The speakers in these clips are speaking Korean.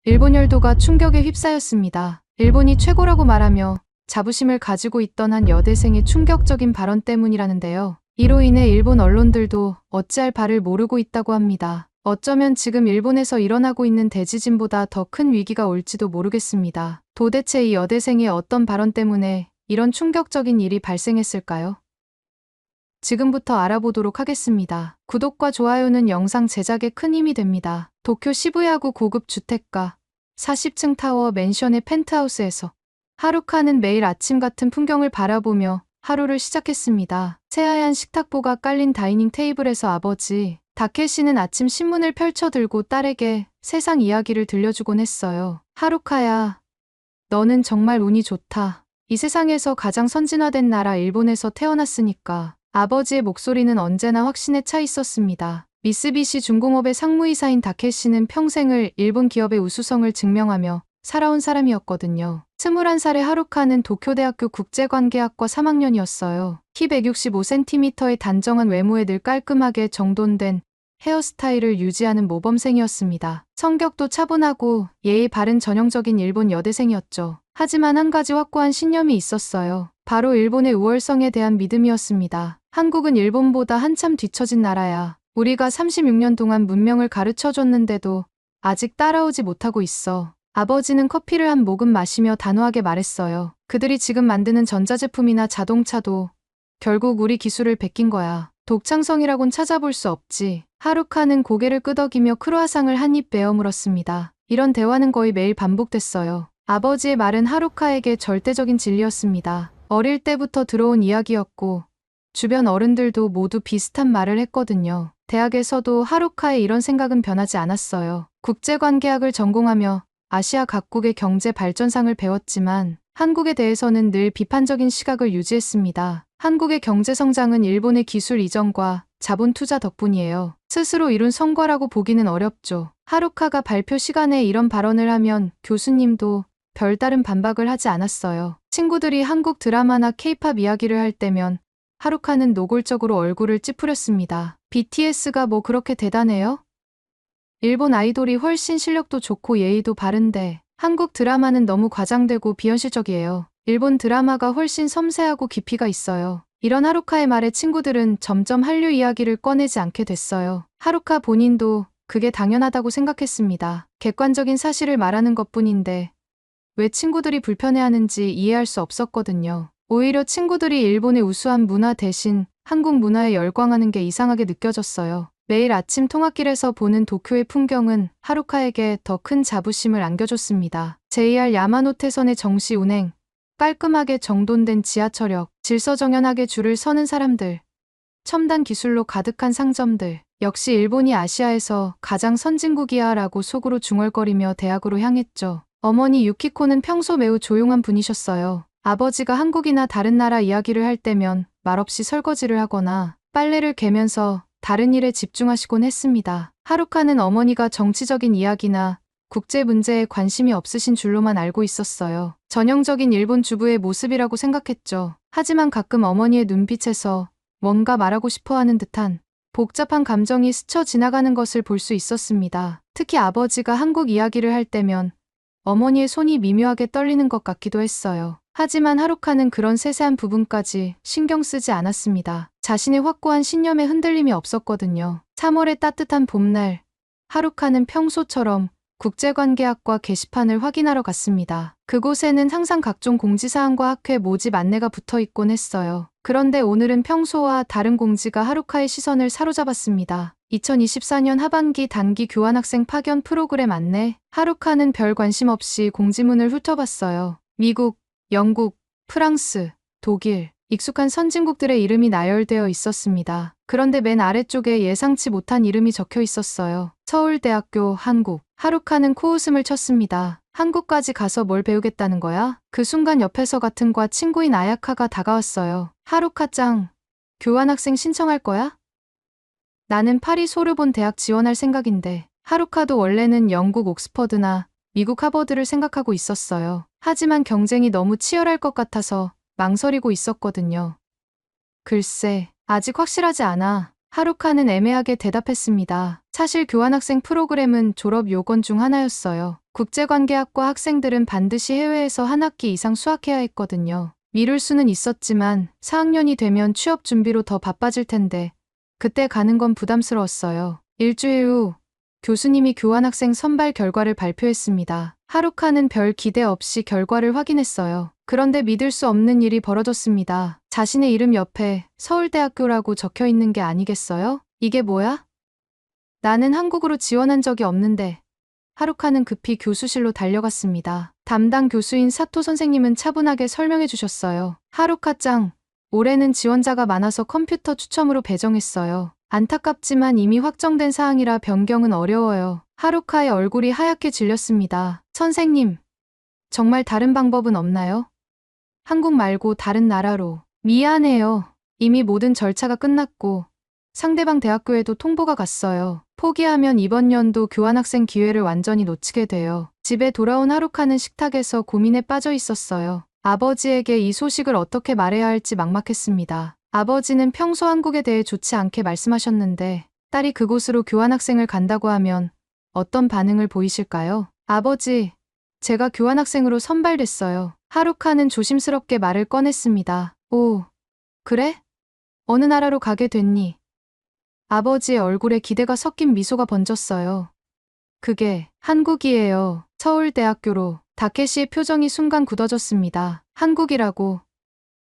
일본 열도가 충격에 휩싸였습니다. 일본이 최고라고 말하며 자부심을 가지고 있던 한 여대생의 충격적인 발언 때문이라는데요. 이로 인해 일본 언론들도 어찌할 바를 모르고 있다고 합니다. 어쩌면 지금 일본에서 일어나고 있는 대지진보다 더 큰 위기가 올지도 모르겠습니다. 도대체 이 여대생의 어떤 발언 때문에 이런 충격적인 일이 발생했을까요? 지금부터 알아보도록 하겠습니다. 구독과 좋아요는 영상 제작에 큰 힘이 됩니다. 도쿄 시부야구 고급 주택가 40층 타워 맨션의 펜트하우스에서 하루카는 매일 아침 같은 풍경을 바라보며 하루를 시작했습니다. 새하얀 식탁보가 깔린 다이닝 테이블에서 아버지 다케시는 아침 신문을 펼쳐들고 딸에게 세상 이야기를 들려주곤 했어요. 하루카야, 너는 정말 운이 좋다. 이 세상에서 가장 선진화된 나라 일본에서 태어났으니까. 아버지의 목소리는 언제나 확신에 차 있었습니다. 미쓰비시 중공업의 상무이사인 다케시는 평생을 일본 기업의 우수성을 증명하며 살아온 사람이었거든요. 21살의 하루카는 도쿄대학교 국제관계학과 3학년이었어요. 키 165cm의 단정한 외모에 늘 깔끔하게 정돈된 헤어스타일을 유지하는 모범생이었습니다. 성격도 차분하고 예의 바른 전형적인 일본 여대생이었죠. 하지만 한 가지 확고한 신념이 있었어요. 바로 일본의 우월성에 대한 믿음이었습니다. 한국은 일본보다 한참 뒤처진 나라야. 우리가 36년 동안 문명을 가르쳐줬는데도 아직 따라오지 못하고 있어. 아버지는 커피를 한 모금 마시며 단호하게 말했어요. 그들이 지금 만드는 전자제품이나 자동차도 결국 우리 기술을 베낀 거야. 독창성이라곤 찾아볼 수 없지. 하루카는 고개를 끄덕이며 크루아상을 한 입 베어 물었습니다. 이런 대화는 거의 매일 반복됐어요. 아버지의 말은 하루카에게 절대적인 진리였습니다. 어릴 때부터 들어온 이야기였고 주변 어른들도 모두 비슷한 말을 했거든요. 대학에서도 하루카의 이런 생각은 변하지 않았어요. 국제관계학을 전공하며 아시아 각국의 경제 발전상을 배웠지만 한국에 대해서는 늘 비판적인 시각을 유지했습니다. 한국의 경제 성장은 일본의 기술 이전과 자본 투자 덕분이에요. 스스로 이룬 성과라고 보기는 어렵죠. 하루카가 발표 시간에 이런 발언을 하면 교수님도 별다른 반박을 하지 않았어요. 친구들이 한국 드라마나 케이팝 이야기를 할 때면 하루카는 노골적으로 얼굴을 찌푸렸습니다. BTS가 뭐 그렇게 대단해요? 일본 아이돌이 훨씬 실력도 좋고 예의도 바른데 한국 드라마는 너무 과장되고 비현실적이에요. 일본 드라마가 훨씬 섬세하고 깊이가 있어요. 이런 하루카의 말에 친구들은 점점 한류 이야기를 꺼내지 않게 됐어요. 하루카 본인도 그게 당연하다고 생각했습니다. 객관적인 사실을 말하는 것뿐인데 왜 친구들이 불편해하는지 이해할 수 없었거든요. 오히려 친구들이 일본의 우수한 문화 대신 한국 문화에 열광하는 게 이상하게 느껴졌어요. 매일 아침 통학길에서 보는 도쿄의 풍경은 하루카에게 더 큰 자부심을 안겨줬습니다. JR 야마노테선의 정시 운행, 깔끔하게 정돈된 지하철역, 질서정연하게 줄을 서는 사람들, 첨단 기술로 가득한 상점들, 역시 일본이 아시아에서 가장 선진국이야 라고 속으로 중얼거리며 대학으로 향했죠. 어머니 유키코는 평소 매우 조용한 분이셨어요. 아버지가 한국이나 다른 나라 이야기를 할 때면 말없이 설거지를 하거나 빨래를 개면서 다른 일에 집중하시곤 했습니다. 하루카는 어머니가 정치적인 이야기나 국제 문제에 관심이 없으신 줄로만 알고 있었어요. 전형적인 일본 주부의 모습이라고 생각했죠. 하지만 가끔 어머니의 눈빛에서 뭔가 말하고 싶어 하는 듯한 복잡한 감정이 스쳐 지나가는 것을 볼 수 있었습니다. 특히 아버지가 한국 이야기를 할 때면 어머니의 손이 미묘하게 떨리는 것 같기도 했어요. 하지만 하루카는 그런 세세한 부분까지 신경 쓰지 않았습니다. 자신의 확고한 신념에 흔들림이 없었거든요. 3월의 따뜻한 봄날, 하루카는 평소처럼 국제관계학과 게시판을 확인하러 갔습니다. 그곳에는 항상 각종 공지사항과 학회 모집 안내가 붙어 있곤 했어요. 그런데 오늘은 평소와 다른 공지가 하루카의 시선을 사로잡았습니다. 2024년 하반기 단기 교환학생 파견 프로그램 안내. 하루카는 별 관심 없이 공지문을 훑어봤어요. 미국, 영국, 프랑스, 독일, 익숙한 선진국들의 이름이 나열되어 있었습니다. 그런데 맨 아래쪽에 예상치 못한 이름이 적혀 있었어요. 서울대학교 한국. 하루카는 코웃음을 쳤습니다. 한국까지 가서 뭘 배우겠다는 거야? 그 순간 옆에서 같은 과 친구인 아야카가 다가왔어요. 하루카-짱, 교환학생 신청할 거야? 나는 파리 소르본 대학 지원할 생각인데. 하루카도 원래는 영국 옥스퍼드나 미국 하버드를 생각하고 있었어요. 하지만 경쟁이 너무 치열할 것 같아서 망설이고 있었거든요. 글쎄, 아직 확실하지 않아. 하루카는 애매하게 대답했습니다. 사실 교환학생 프로그램은 졸업 요건 중 하나였어요. 국제관계학과 학생들은 반드시 해외에서 한 학기 이상 수학해야 했거든요. 미룰 수는 있었지만 4학년이 되면 취업 준비로 더 바빠질 텐데 그때 가는 건 부담스러웠어요. 일주일 후 교수님이 교환학생 선발 결과를 발표했습니다. 하루카는 별 기대 없이 결과를 확인했어요. 그런데 믿을 수 없는 일이 벌어졌습니다. 자신의 이름 옆에 서울대학교라고 적혀 있는 게 아니겠어요? 이게 뭐야? 나는 한국으로 지원한 적이 없는데. 하루카는 급히 교수실로 달려갔습니다. 담당 교수인 사토 선생님은 차분하게 설명해 주셨어요. 하루카 짱, 올해는 지원자가 많아서 컴퓨터 추첨으로 배정했어요. 안타깝지만 이미 확정된 사항이라 변경은 어려워요. 하루카의 얼굴이 하얗게 질렸습니다. 선생님, 정말 다른 방법은 없나요? 한국 말고 다른 나라로. 미안해요. 이미 모든 절차가 끝났고 상대방 대학교에도 통보가 갔어요. 포기하면 이번 연도 교환학생 기회를 완전히 놓치게 돼요. 집에 돌아온 하루카는 식탁에서 고민에 빠져 있었어요. 아버지에게 이 소식을 어떻게 말해야 할지 막막했습니다. 아버지는 평소 한국에 대해 좋지 않게 말씀하셨는데 딸이 그곳으로 교환학생을 간다고 하면 어떤 반응을 보이실까요? 아버지, 제가 교환학생으로 선발됐어요. 하루카는 조심스럽게 말을 꺼냈습니다. 오, 그래? 어느 나라로 가게 됐니? 아버지의 얼굴에 기대가 섞인 미소가 번졌어요. 그게 한국이에요. 서울대학교로. 다케시의 표정이 순간 굳어졌습니다. 한국이라고.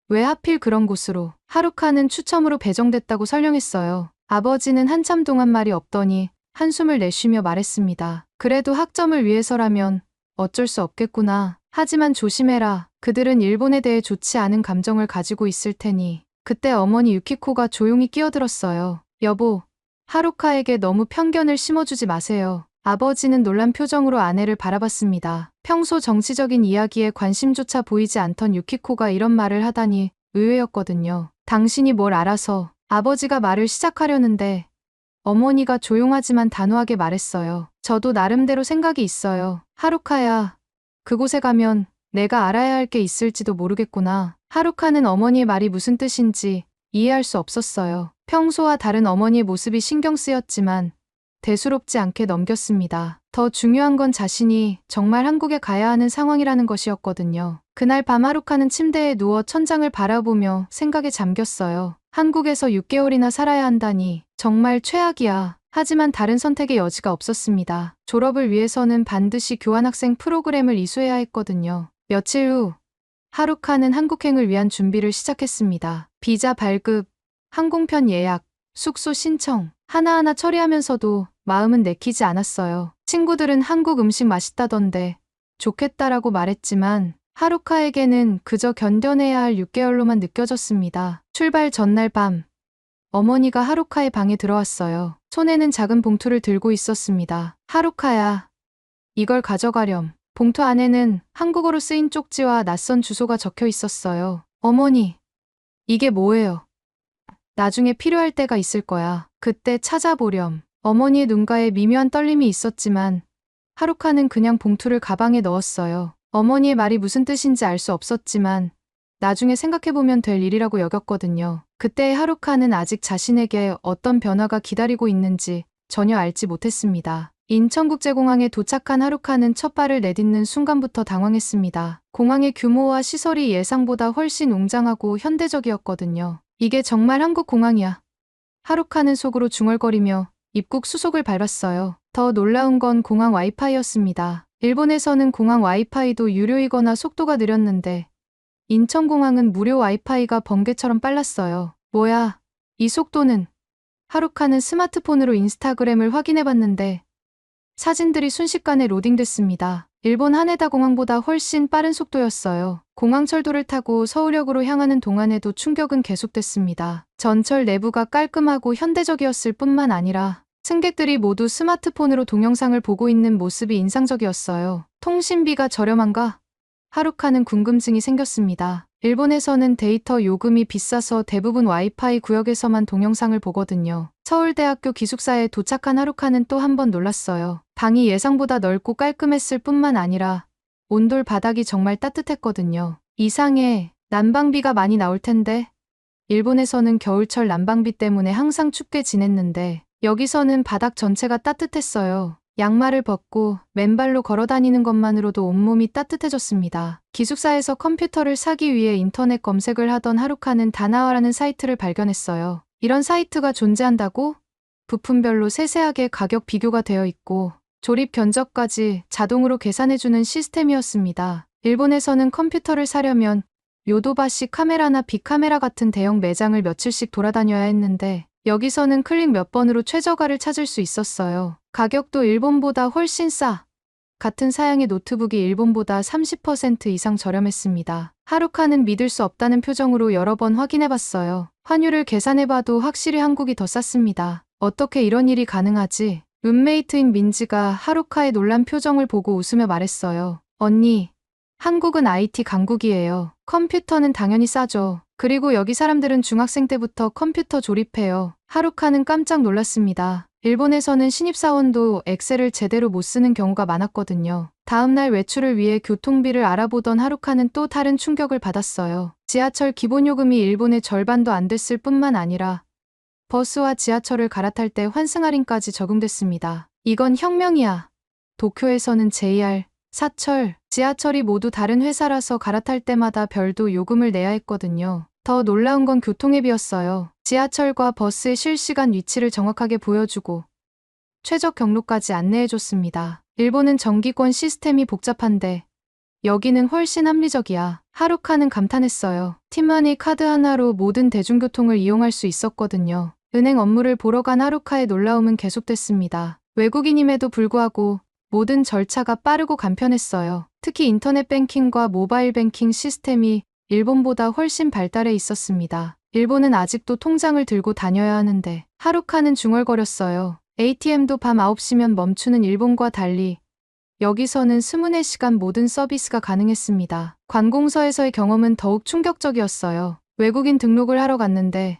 왜 하필 그런 곳으로? 하루카는 추첨으로 배정됐다고 설명했어요. 아버지는 한참 동안 말이 없더니 한숨을 내쉬며 말했습니다. 그래도 학점을 위해서라면 어쩔 수 없겠구나. 하지만 조심해라. 그들은 일본에 대해 좋지 않은 감정을 가지고 있을 테니. 그때 어머니 유키코가 조용히 끼어들었어요. 여보, 하루카에게 너무 편견을 심어주지 마세요. 아버지는 놀란 표정으로 아내를 바라봤습니다. 평소 정치적인 이야기에 관심조차 보이지 않던 유키코가 이런 말을 하다니 의외였거든요. 당신이 뭘 알아서. 아버지가 말을 시작하려는데 어머니가 조용하지만 단호하게 말했어요. 저도 나름대로 생각이 있어요. 하루카야, 그곳에 가면 내가 알아야 할 게 있을지도 모르겠구나. 하루카는 어머니의 말이 무슨 뜻인지 이해할 수 없었어요. 평소와 다른 어머니의 모습이 신경 쓰였지만 대수롭지 않게 넘겼습니다. 더 중요한 건 자신이 정말 한국에 가야 하는 상황이라는 것이었거든요. 그날 밤 하루카는 침대에 누워 천장을 바라보며 생각에 잠겼어요. 한국에서 6개월이나 살아야 한다니 정말 최악이야. 하지만 다른 선택의 여지가 없었습니다. 졸업을 위해서는 반드시 교환학생 프로그램을 이수해야 했거든요. 며칠 후 하루카는 한국행을 위한 준비를 시작했습니다. 비자 발급, 항공편 예약, 숙소 신청 하나하나 처리하면서도 마음은 내키지 않았어요. 친구들은 한국 음식 맛있다던데 좋겠다라고 말했지만 하루카에게는 그저 견뎌내야 할 6개월로만 느껴졌습니다. 출발 전날 밤 어머니가 하루카의 방에 들어왔어요. 손에는 작은 봉투를 들고 있었습니다. 하루카야, 이걸 가져가렴. 봉투 안에는 한국어로 쓰인 쪽지와 낯선 주소가 적혀 있었어요. 어머니, 이게 뭐예요? 나중에 필요할 때가 있을 거야. 그때 찾아보렴. 어머니의 눈가에 미묘한 떨림이 있었지만 하루카는 그냥 봉투를 가방에 넣었어요. 어머니의 말이 무슨 뜻인지 알 수 없었지만 나중에 생각해보면 될 일이라고 여겼거든요. 그때의 하루카는 아직 자신에게 어떤 변화가 기다리고 있는지 전혀 알지 못했습니다. 인천국제공항에 도착한 하루카는 첫 발을 내딛는 순간부터 당황했습니다. 공항의 규모와 시설이 예상보다 훨씬 웅장하고 현대적이었거든요. 이게 정말 한국 공항이야. 하루카는 속으로 중얼거리며 입국 수속을 밟았어요. 더 놀라운 건 공항 와이파이였습니다. 일본에서는 공항 와이파이도 유료이거나 속도가 느렸는데 인천공항은 무료 와이파이가 번개처럼 빨랐어요. 뭐야, 이 속도는? 하루카는 스마트폰으로 인스타그램을 확인해봤는데 사진들이 순식간에 로딩됐습니다. 일본 하네다 공항보다 훨씬 빠른 속도였어요. 공항 철도를 타고 서울역으로 향하는 동안에도 충격은 계속됐습니다. 전철 내부가 깔끔하고 현대적이었을 뿐만 아니라 승객들이 모두 스마트폰으로 동영상을 보고 있는 모습이 인상적이었어요. 통신비가 저렴한가? 하루카는 궁금증이 생겼습니다. 일본에서는 데이터 요금이 비싸서 대부분 와이파이 구역에서만 동영상을 보거든요. 서울대학교 기숙사에 도착한 하루카는 또 한 번 놀랐어요. 방이 예상보다 넓고 깔끔했을 뿐만 아니라 온돌 바닥이 정말 따뜻했거든요. 이상해. 난방비가 많이 나올 텐데. 일본에서는 겨울철 난방비 때문에 항상 춥게 지냈는데 여기서는 바닥 전체가 따뜻했어요. 양말을 벗고 맨발로 걸어 다니는 것만으로도 온몸이 따뜻해졌습니다. 기숙사에서 컴퓨터를 사기 위해 인터넷 검색을 하던 하루카는 다나와라는 사이트를 발견했어요. 이런 사이트가 존재한다고? 부품별로 세세하게 가격 비교가 되어 있고 조립 견적까지 자동으로 계산해주는 시스템이었습니다. 일본에서는 컴퓨터를 사려면 요도바시 카메라나 빅카메라 같은 대형 매장을 며칠씩 돌아다녀야 했는데 여기서는 클릭 몇 번으로 최저가를 찾을 수 있었어요. 가격도 일본보다 훨씬 싸. 같은 사양의 노트북이 일본보다 30% 이상 저렴했습니다. 하루카는 믿을 수 없다는 표정으로 여러 번 확인해봤어요. 환율을 계산해봐도 확실히 한국이 더 쌌습니다. 어떻게 이런 일이 가능하지? 룸메이트인 민지가 하루카의 놀란 표정을 보고 웃으며 말했어요. 언니, 한국은 IT 강국이에요. 컴퓨터는 당연히 싸죠. 그리고 여기 사람들은 중학생 때부터 컴퓨터 조립해요. 하루카는 깜짝 놀랐습니다. 일본에서는 신입사원도 엑셀을 제대로 못 쓰는 경우가 많았거든요. 다음날 외출을 위해 교통비를 알아보던 하루카는 또 다른 충격을 받았어요. 지하철 기본요금이 일본의 절반도 안 됐을 뿐만 아니라 버스와 지하철을 갈아탈 때 환승 할인까지 적용됐습니다. 이건 혁명이야. 도쿄에서는 JR, 사철, 지하철이 모두 다른 회사라서 갈아탈 때마다 별도 요금을 내야 했거든요. 더 놀라운 건 교통앱이었어요. 지하철과 버스의 실시간 위치를 정확하게 보여주고 최적 경로까지 안내해줬습니다. 일본은 정기권 시스템이 복잡한데 여기는 훨씬 합리적이야. 하루카는 감탄했어요. 티머니 카드 하나로 모든 대중교통을 이용할 수 있었거든요. 은행 업무를 보러 간 하루카의 놀라움은 계속됐습니다. 외국인임에도 불구하고 모든 절차가 빠르고 간편했어요. 특히 인터넷 뱅킹과 모바일 뱅킹 시스템이 일본보다 훨씬 발달해 있었습니다. 일본은 아직도 통장을 들고 다녀야 하는데 하루카는 중얼거렸어요. ATM도 밤 9시면 멈추는 일본과 달리 여기서는 24시간 모든 서비스가 가능했습니다. 관공서에서의 경험은 더욱 충격적이었어요. 외국인 등록을 하러 갔는데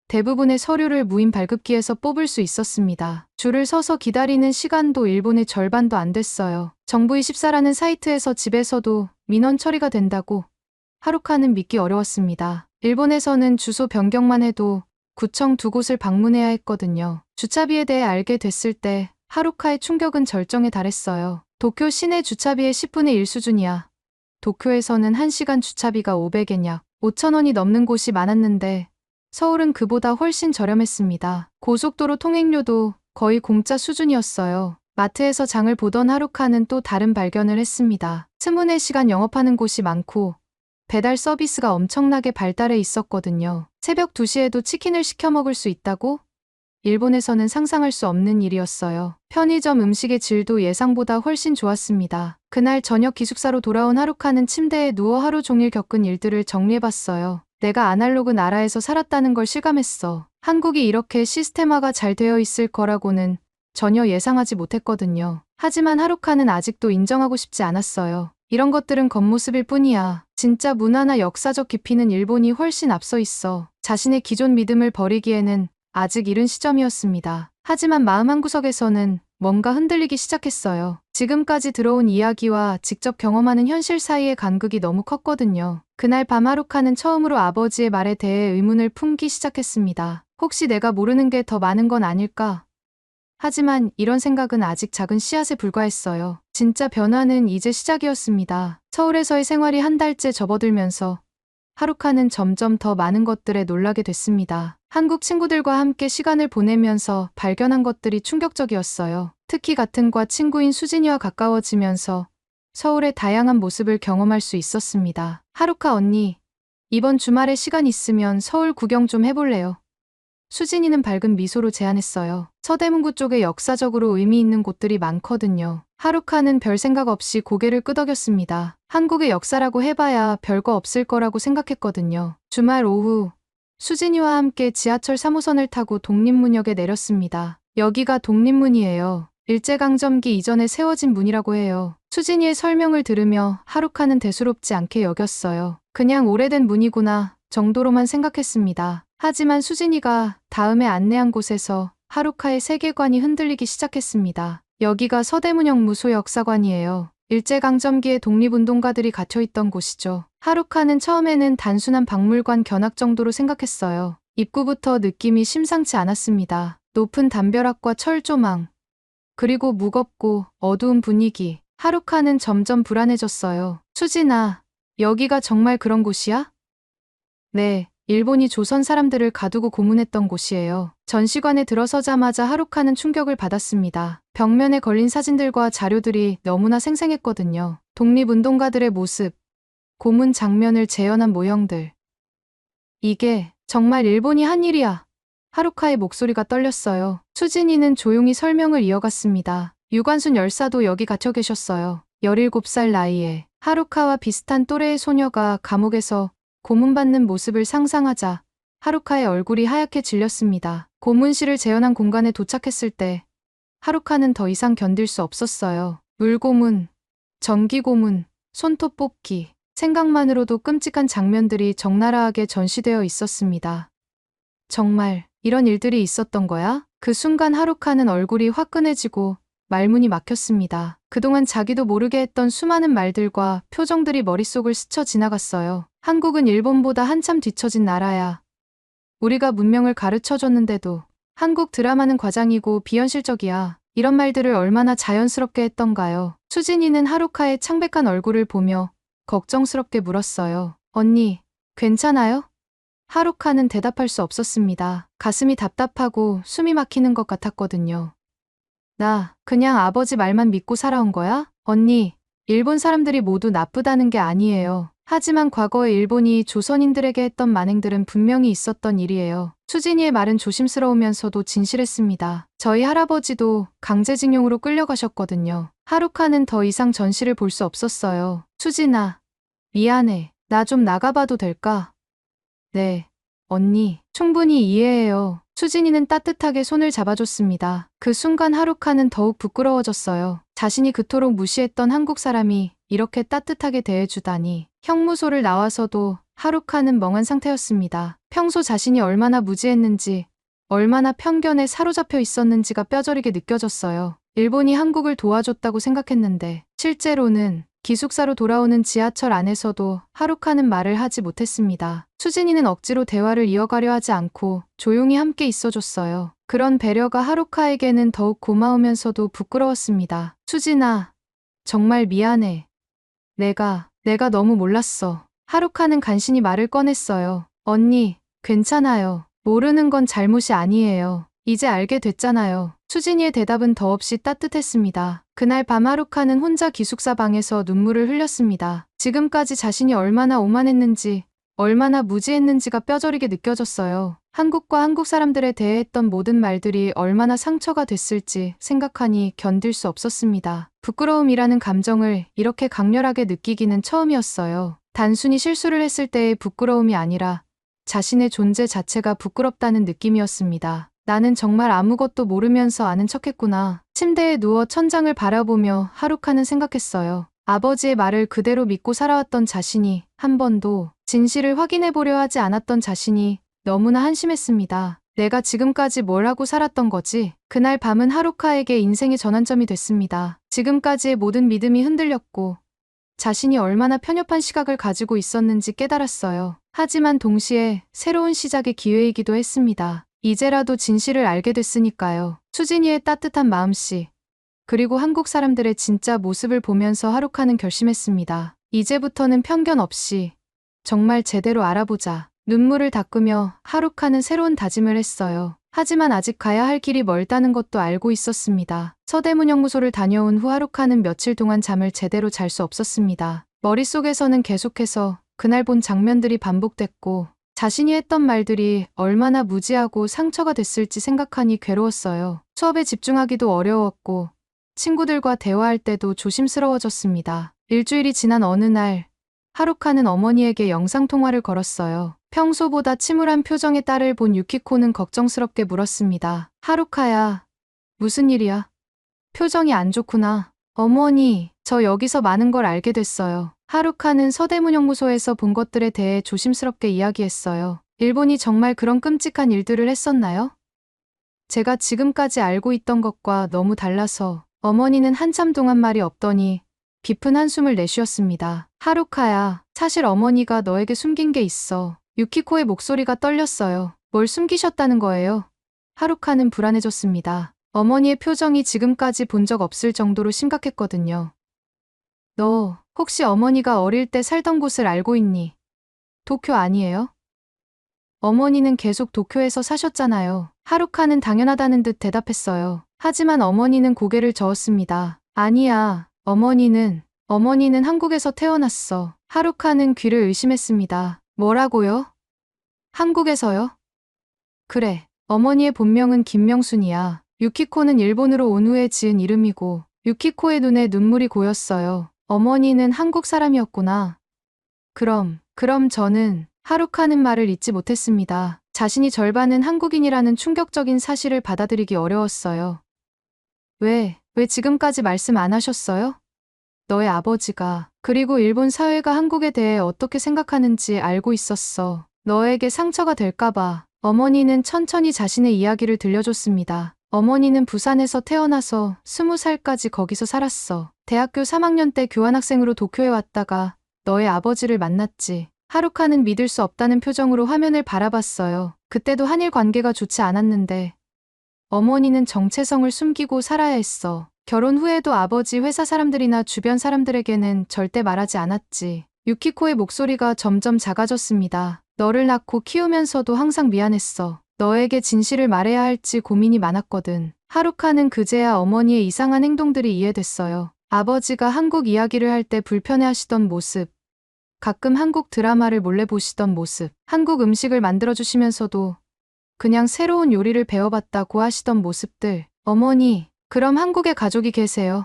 대부분의 서류를 무인 발급기에서 뽑을 수 있었습니다. 줄을 서서 기다리는 시간도 일본의 절반도 안 됐어요. 정부24라는 사이트에서 집에서도 민원 처리가 된다고 하루카는 믿기 어려웠습니다. 일본에서는 주소 변경만 해도 구청 2곳을 방문해야 했거든요. 주차비에 대해 알게 됐을 때 하루카의 충격은 절정에 달했어요. 도쿄 시내 주차비의 10분의 1 수준이야. 도쿄에서는 1시간 주차비가 500엔 약 5,000원이 넘는 곳이 많았는데 서울은 그보다 훨씬 저렴했습니다. 고속도로 통행료도 거의 공짜 수준이었어요. 마트에서 장을 보던 하루카는 또 다른 발견을 했습니다. 24시간 영업하는 곳이 많고 배달 서비스가 엄청나게 발달해 있었거든요. 새벽 2시에도 치킨을 시켜 먹을 수 있다고? 일본에서는 상상할 수 없는 일이었어요. 편의점 음식의 질도 예상보다 훨씬 좋았습니다. 그날 저녁 기숙사로 돌아온 하루카는 침대에 누워 하루 종일 겪은 일들을 정리해봤어요. 내가 아날로그 나라에서 살았다는 걸 실감했어. 한국이 이렇게 시스템화가 잘 되어 있을 거라고는 전혀 예상하지 못했거든요. 하지만 하루카는 아직도 인정하고 싶지 않았어요. 이런 것들은 겉모습일 뿐이야. 진짜 문화나 역사적 깊이는 일본이 훨씬 앞서 있어. 자신의 기존 믿음을 버리기에는 아직 이른 시점이었습니다. 하지만 마음 한구석에서는 뭔가 흔들리기 시작했어요. 지금까지 들어온 이야기와 직접 경험하는 현실 사이의 간극이 너무 컸거든요. 그날 밤 하루카는 처음으로 아버지의 말에 대해 의문을 품기 시작했습니다. 혹시 내가 모르는 게 더 많은 건 아닐까? 하지만 이런 생각은 아직 작은 씨앗에 불과했어요. 진짜 변화는 이제 시작이었습니다. 서울에서의 생활이 한 달째 접어들면서 하루카는 점점 더 많은 것들에 놀라게 됐습니다. 한국 친구들과 함께 시간을 보내면서 발견한 것들이 충격적이었어요. 특히 같은 과 친구인 수진이와 가까워지면서 서울의 다양한 모습을 경험할 수 있었습니다. 하루카 언니, 이번 주말에 시간 있으면 서울 구경 좀 해볼래요? 수진이는 밝은 미소로 제안했어요. 서대문구 쪽에 역사적으로 의미 있는 곳들이 많거든요. 하루카는 별 생각 없이 고개를 끄덕였습니다. 한국의 역사라고 해봐야 별거 없을 거라고 생각했거든요. 주말 오후 수진이와 함께 지하철 3호선을 타고 독립문역에 내렸습니다. 여기가 독립문이에요. 일제강점기 이전에 세워진 문이라고 해요. 수진이의 설명을 들으며 하루카는 대수롭지 않게 여겼어요. 그냥 오래된 문이구나 정도로만 생각했습니다. 하지만 수진이가 다음에 안내한 곳에서 하루카의 세계관이 흔들리기 시작했습니다. 여기가 서대문역 무소역사관이에요. 일제강점기에 독립운동가들이 갇혀있던 곳이죠. 하루카는 처음에는 단순한 박물관 견학 정도로 생각했어요. 입구부터 느낌이 심상치 않았습니다. 높은 담벼락과 철조망, 그리고 무겁고 어두운 분위기. 하루카는 점점 불안해졌어요. 수진아, 여기가 정말 그런 곳이야? 네, 일본이 조선 사람들을 가두고 고문했던 곳이에요. 전시관에 들어서자마자 하루카는 충격을 받았습니다. 벽면에 걸린 사진들과 자료들이 너무나 생생했거든요. 독립운동가들의 모습, 고문 장면을 재현한 모형들. 이게 정말 일본이 한 일이야. 하루카의 목소리가 떨렸어요. 수진이는 조용히 설명을 이어갔습니다. 유관순 열사도 여기 갇혀 계셨어요. 17살 나이에 하루카와 비슷한 또래의 소녀가 감옥에서 고문받는 모습을 상상하자 하루카의 얼굴이 하얗게 질렸습니다. 고문실을 재현한 공간에 도착했을 때 하루카는 더 이상 견딜 수 없었어요. 물고문, 전기고문, 손톱 뽑기, 생각만으로도 끔찍한 장면들이 적나라하게 전시되어 있었습니다. 정말 이런 일들이 있었던 거야? 그 순간 하루카는 얼굴이 화끈해지고 말문이 막혔습니다. 그동안 자기도 모르게 했던 수많은 말들과 표정들이 머릿속을 스쳐 지나갔어요. 한국은 일본보다 한참 뒤처진 나라야. 우리가 문명을 가르쳐줬는데도 한국 드라마는 과장이고 비현실적이야. 이런 말들을 얼마나 자연스럽게 했던가요? 수진이는 하루카의 창백한 얼굴을 보며 걱정스럽게 물었어요. 언니, 괜찮아요? 하루카는 대답할 수 없었습니다. 가슴이 답답하고 숨이 막히는 것 같았거든요. 나 그냥 아버지 말만 믿고 살아온 거야? 언니, 일본 사람들이 모두 나쁘다는 게 아니에요. 하지만 과거에 일본이 조선인들에게 했던 만행들은 분명히 있었던 일이에요. 수진이의 말은 조심스러우면서도 진실했습니다. 저희 할아버지도 강제징용으로 끌려가셨거든요. 하루카는 더 이상 전시를 볼 수 없었어요. 수진아, 미안해. 나 좀 나가봐도 될까? 네, 언니, 충분히 이해해요. 수진이는 따뜻하게 손을 잡아줬습니다. 그 순간 하루카는 더욱 부끄러워졌어요. 자신이 그토록 무시했던 한국 사람이 이렇게 따뜻하게 대해주다니. 형무소를 나와서도 하루카는 멍한 상태였습니다. 평소 자신이 얼마나 무지했는지, 얼마나 편견에 사로잡혀 있었는지가 뼈저리게 느껴졌어요. 일본이 한국을 도와줬다고 생각했는데 실제로는 기숙사로 돌아오는 지하철 안에서도 하루카는 말을 하지 못했습니다. 수진이는 억지로 대화를 이어가려 하지 않고 조용히 함께 있어줬어요. 그런 배려가 하루카에게는 더욱 고마우면서도 부끄러웠습니다. 수진아, 정말 미안해. 내가 너무 몰랐어. 하루카는 간신히 말을 꺼냈어요. 언니, 괜찮아요. 모르는 건 잘못이 아니에요. 이제 알게 됐잖아요. 수진이의 대답은 더없이 따뜻했습니다. 그날 밤 하루카는 혼자 기숙사 방에서 눈물을 흘렸습니다. 지금까지 자신이 얼마나 오만했는지, 얼마나 무지했는지가 뼈저리게 느껴졌어요. 한국과 한국 사람들에 대해 했던 모든 말들이 얼마나 상처가 됐을지 생각하니 견딜 수 없었습니다. 부끄러움이라는 감정을 이렇게 강렬하게 느끼기는 처음이었어요. 단순히 실수를 했을 때의 부끄러움이 아니라 자신의 존재 자체가 부끄럽다는 느낌이었습니다. 나는 정말 아무것도 모르면서 아는 척했구나. 침대에 누워 천장을 바라보며 하루카는 생각했어요. 아버지의 말을 그대로 믿고 살아왔던 자신이, 한 번도 진실을 확인해보려 하지 않았던 자신이 너무나 한심했습니다. 내가 지금까지 뭘 하고 살았던 거지? 그날 밤은 하루카에게 인생의 전환점이 됐습니다. 지금까지의 모든 믿음이 흔들렸고 자신이 얼마나 편협한 시각을 가지고 있었는지 깨달았어요. 하지만 동시에 새로운 시작의 기회이기도 했습니다. 이제라도 진실을 알게 됐으니까요. 수진이의 따뜻한 마음씨, 그리고 한국 사람들의 진짜 모습을 보면서 하루카는 결심했습니다. 이제부터는 편견 없이 정말 제대로 알아보자. 눈물을 닦으며 하루카는 새로운 다짐을 했어요. 하지만 아직 가야 할 길이 멀다는 것도 알고 있었습니다. 서대문형무소를 다녀온 후 하루카는 며칠 동안 잠을 제대로 잘 수 없었습니다. 머릿속에서는 계속해서 그날 본 장면들이 반복됐고 자신이 했던 말들이 얼마나 무지하고 상처가 됐을지 생각하니 괴로웠어요. 수업에 집중하기도 어려웠고 친구들과 대화할 때도 조심스러워졌습니다. 일주일이 지난 어느 날 하루카는 어머니에게 영상통화를 걸었어요. 평소보다 침울한 표정의 딸을 본 유키코는 걱정스럽게 물었습니다. 하루카야, 무슨 일이야? 표정이 안 좋구나. 어머니, 저 여기서 많은 걸 알게 됐어요. 하루카는 서대문형무소에서 본 것들에 대해 조심스럽게 이야기했어요. 일본이 정말 그런 끔찍한 일들을 했었나요? 제가 지금까지 알고 있던 것과 너무 달라서. 어머니는 한참 동안 말이 없더니 깊은 한숨을 내쉬었습니다. 하루카야, 사실 어머니가 너에게 숨긴 게 있어. 유키코의 목소리가 떨렸어요. 뭘 숨기셨다는 거예요? 하루카는 불안해졌습니다. 어머니의 표정이 지금까지 본 적 없을 정도로 심각했거든요. 너 혹시 어머니가 어릴 때 살던 곳을 알고 있니? 도쿄 아니에요? 어머니는 계속 도쿄에서 사셨잖아요. 하루카는 당연하다는 듯 대답했어요. 하지만 어머니는 고개를 저었습니다. 아니야, 어머니는 한국에서 태어났어. 하루카는 귀를 의심했습니다. 뭐라고요? 한국에서요? 그래, 어머니의 본명은 김명순이야. 유키코는 일본으로 온 후에 지은 이름이고, 유키코의 눈에 눈물이 고였어요. 어머니는 한국 사람이었구나. 그럼 저는 하루카는 말을 잇지 못했습니다. 자신이 절반은 한국인이라는 충격적인 사실을 받아들이기 어려웠어요. 왜 지금까지 말씀 안 하셨어요? 너의 아버지가, 그리고 일본 사회가 한국에 대해 어떻게 생각하는지 알고 있었어. 너에게 상처가 될까봐. 어머니는 천천히 자신의 이야기를 들려줬습니다. 어머니는 부산에서 태어나서 20살까지 거기서 살았어. 대학교 3학년 때 교환학생으로 도쿄에 왔다가 너의 아버지를 만났지. 하루카는 믿을 수 없다는 표정으로 화면을 바라봤어요. 그때도 한일 관계가 좋지 않았는데 어머니는 정체성을 숨기고 살아야 했어. 결혼 후에도 아버지 회사 사람들이나 주변 사람들에게는 절대 말하지 않았지. 유키코의 목소리가 점점 작아졌습니다. 너를 낳고 키우면서도 항상 미안했어. 너에게 진실을 말해야 할지 고민이 많았거든. 하루카는 그제야 어머니의 이상한 행동들이 이해됐어요. 아버지가 한국 이야기를 할 때 불편해하시던 모습, 가끔 한국 드라마를 몰래 보시던 모습, 한국 음식을 만들어주시면서도 그냥 새로운 요리를 배워봤다고 하시던 모습들. 어머니, 그럼 한국에 가족이 계세요?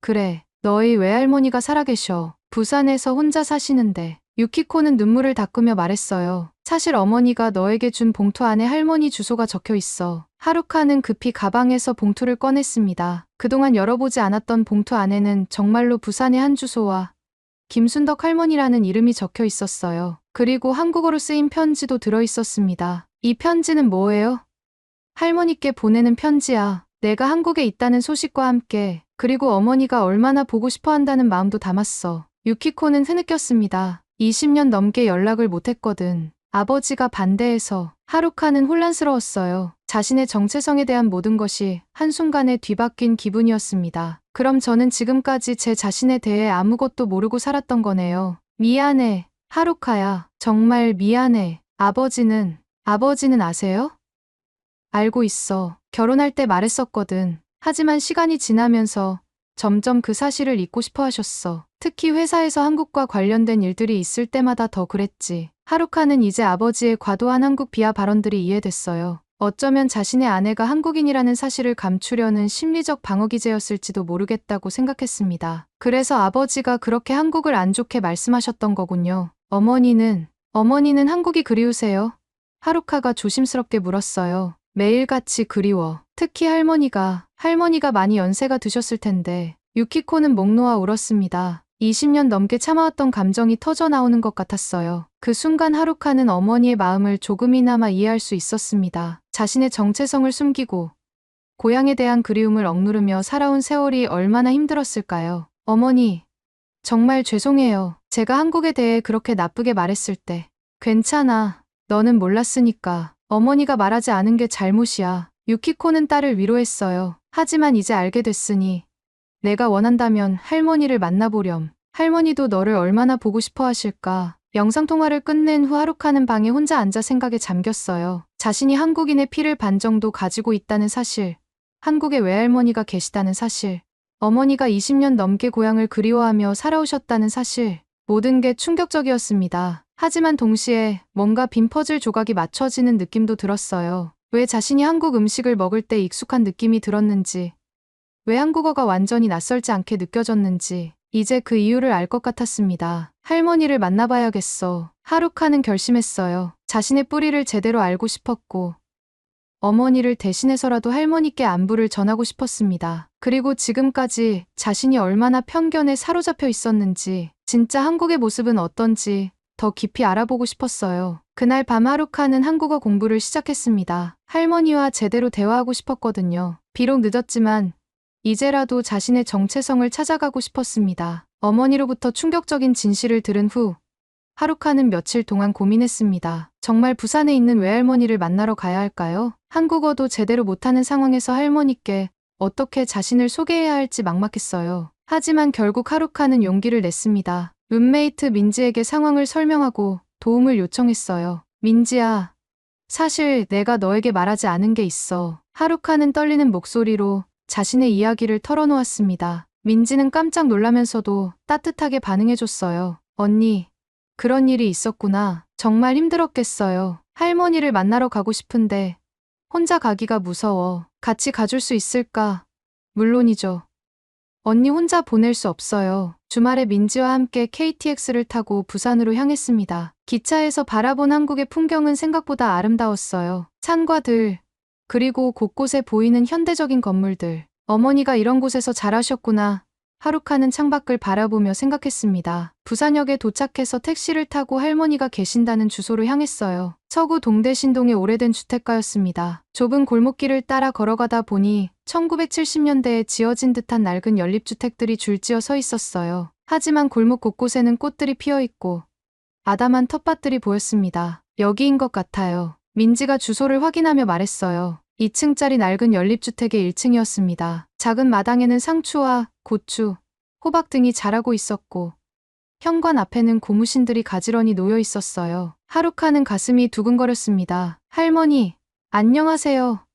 그래, 너희 외할머니가 살아계셔. 부산에서 혼자 사시는데. 유키코는 눈물을 닦으며 말했어요. 사실 어머니가 너에게 준 봉투 안에 할머니 주소가 적혀 있어. 하루카는 급히 가방에서 봉투를 꺼냈습니다. 그동안 열어보지 않았던 봉투 안에는 정말로 부산의 한 주소와 김순덕 할머니라는 이름이 적혀 있었어요. 그리고 한국어로 쓰인 편지도 들어 있었습니다. 이 편지는 뭐예요? 할머니께 보내는 편지야. 내가 한국에 있다는 소식과 함께, 그리고 어머니가 얼마나 보고 싶어 한다는 마음도 담았어. 유키코는 흐느꼈습니다. 20년 넘게 연락을 못했거든. 아버지가 반대해서. 하루카는 혼란스러웠어요. 자신의 정체성에 대한 모든 것이 한순간에 뒤바뀐 기분이었습니다. 그럼 저는 지금까지 제 자신에 대해 아무것도 모르고 살았던 거네요. 미안해, 하루카야. 정말 미안해. 아버지는 아세요? 알고 있어. 결혼할 때 말했었거든. 하지만 시간이 지나면서 점점 그 사실을 잊고 싶어 하셨어. 특히 회사에서 한국과 관련된 일들이 있을 때마다 더 그랬지. 하루카는 이제 아버지의 과도한 한국 비하 발언들이 이해됐어요. 어쩌면 자신의 아내가 한국인이라는 사실을 감추려는 심리적 방어 기제였을지도 모르겠다고 생각했습니다. 그래서 아버지가 그렇게 한국을 안 좋게 말씀하셨던 거군요. 어머니는 한국이 그리우세요? 하루카가 조심스럽게 물었어요. 매일같이 그리워. 특히 할머니가 많이 연세가 드셨을 텐데. 유키코는 목 놓아 울었습니다. 20년 넘게 참아왔던 감정이 터져 나오는 것 같았어요. 그 순간 하루카는 어머니의 마음을 조금이나마 이해할 수 있었습니다. 자신의 정체성을 숨기고 고향에 대한 그리움을 억누르며 살아온 세월이 얼마나 힘들었을까요? 어머니, 정말 죄송해요. 제가 한국에 대해 그렇게 나쁘게 말했을 때. 괜찮아. 너는 몰랐으니까. 어머니가 말하지 않은 게 잘못이야. 유키코는 딸을 위로했어요. 하지만 이제 알게 됐으니 내가 원한다면 할머니를 만나보렴. 할머니도 너를 얼마나 보고 싶어 하실까. 영상통화를 끝낸 후 하루카는 방에 혼자 앉아 생각에 잠겼어요. 자신이 한국인의 피를 반 정도 가지고 있다는 사실, 한국에 외할머니가 계시다는 사실, 어머니가 20년 넘게 고향을 그리워하며 살아오셨다는 사실, 모든 게 충격적이었습니다. 하지만 동시에 뭔가 빈 퍼즐 조각이 맞춰지는 느낌도 들었어요. 왜 자신이 한국 음식을 먹을 때 익숙한 느낌이 들었는지, 왜 한국어가 완전히 낯설지 않게 느껴졌는지, 이제 그 이유를 알 것 같았습니다. 할머니를 만나봐야겠어. 하루카는 결심했어요. 자신의 뿌리를 제대로 알고 싶었고, 어머니를 대신해서라도 할머니께 안부를 전하고 싶었습니다. 그리고 지금까지 자신이 얼마나 편견에 사로잡혀 있었는지, 진짜 한국의 모습은 어떤지 더 깊이 알아보고 싶었어요. 그날 밤 하루카는 한국어 공부를 시작했습니다. 할머니와 제대로 대화하고 싶었거든요. 비록 늦었지만 이제라도 자신의 정체성을 찾아가고 싶었습니다. 어머니로부터 충격적인 진실을 들은 후 하루카는 며칠 동안 고민했습니다. 정말 부산에 있는 외할머니를 만나러 가야 할까요? 한국어도 제대로 못하는 상황에서 할머니께 어떻게 자신을 소개해야 할지 막막했어요. 하지만 결국 하루카는 용기를 냈습니다. 룸메이트 민지에게 상황을 설명하고 도움을 요청했어요. 민지야, 사실 내가 너에게 말하지 않은 게 있어. 하루카는 떨리는 목소리로 자신의 이야기를 털어놓았습니다. 민지는 깜짝 놀라면서도 따뜻하게 반응해줬어요. 언니, 그런 일이 있었구나. 정말 힘들었겠어요. 할머니를 만나러 가고 싶은데 혼자 가기가 무서워. 같이 가줄 수 있을까? 물론이죠. 언니 혼자 보낼 수 없어요. 주말에 민지와 함께 KTX를 타고 부산으로 향했습니다. 기차에서 바라본 한국의 풍경은 생각보다 아름다웠어요. 산과 들, 그리고 곳곳에 보이는 현대적인 건물들. 어머니가 이런 곳에서 자라셨구나. 하루카는 창밖을 바라보며 생각했습니다. 부산역에 도착해서 택시를 타고 할머니가 계신다는 주소로 향했어요. 서구 동대신동의 오래된 주택가였습니다. 좁은 골목길을 따라 걸어가다 보니 1970년대에 지어진 듯한 낡은 연립주택들이 줄지어 서 있었어요. 하지만 골목 곳곳에는 꽃들이 피어있고 아담한 텃밭들이 보였습니다. 여기인 것 같아요. 민지가 주소를 확인하며 말했어요. 2층짜리 낡은 연립주택의 1층이었습니다. 작은 마당에는 상추와 고추, 호박 등이 자라고 있었고 현관 앞에는 고무신들이 가지런히 놓여 있었어요. 하루카는 가슴이 두근거렸습니다. 할머니, 안녕하세요.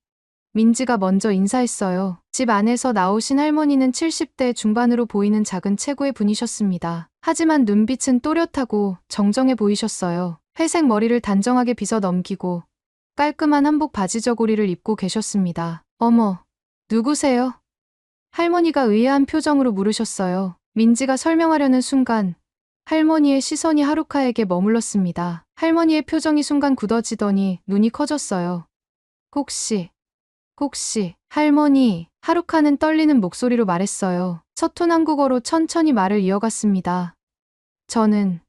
민지가 먼저 인사했어요. 집 안에서 나오신 할머니는 70대 중반으로 보이는 작은 체구의 분이셨습니다. 하지만 눈빛은 또렷하고 정정해 보이셨어요. 회색 머리를 단정하게 빗어 넘기고 깔끔한 한복 바지 저고리를 입고 계셨습니다. 어머, 누구세요? 할머니가 의아한 표정으로 물으셨어요. 민지가 설명하려는 순간 할머니의 시선이 하루카에게 머물렀습니다. 할머니의 표정이 순간 굳어지더니 눈이 커졌어요. 혹시 할머니, 하루카는 떨리는 목소리로 말했어요. 서툰 한국어로 천천히 말을 이어갔습니다. 저는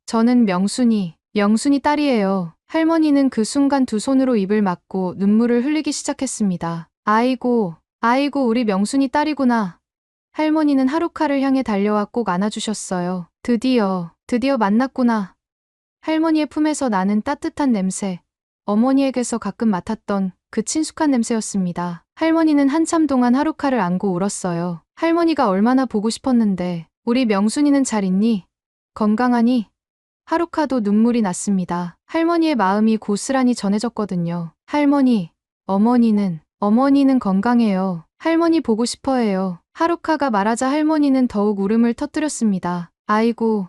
명순이 딸이에요. 할머니는 그 순간 두 손으로 입을 막고 눈물을 흘리기 시작했습니다. 아이고, 우리 명순이 딸이구나. 할머니는 하루카를 향해 달려와 꼭 안아주셨어요. 드디어 만났구나. 할머니의 품에서 나는 따뜻한 냄새, 어머니에게서 가끔 맡았던 그 친숙한 냄새였습니다. 할머니는 한참 동안 하루카를 안고 울었어요. 할머니가 얼마나 보고 싶었는데, 우리 명순이는 잘 있니? 건강하니? 하루카도 눈물이 났습니다. 할머니의 마음이 고스란히 전해졌거든요. 할머니, 어머니는 건강해요. 할머니 보고 싶어해요. 하루카가 말하자 할머니는 더욱 울음을 터뜨렸습니다. 아이고,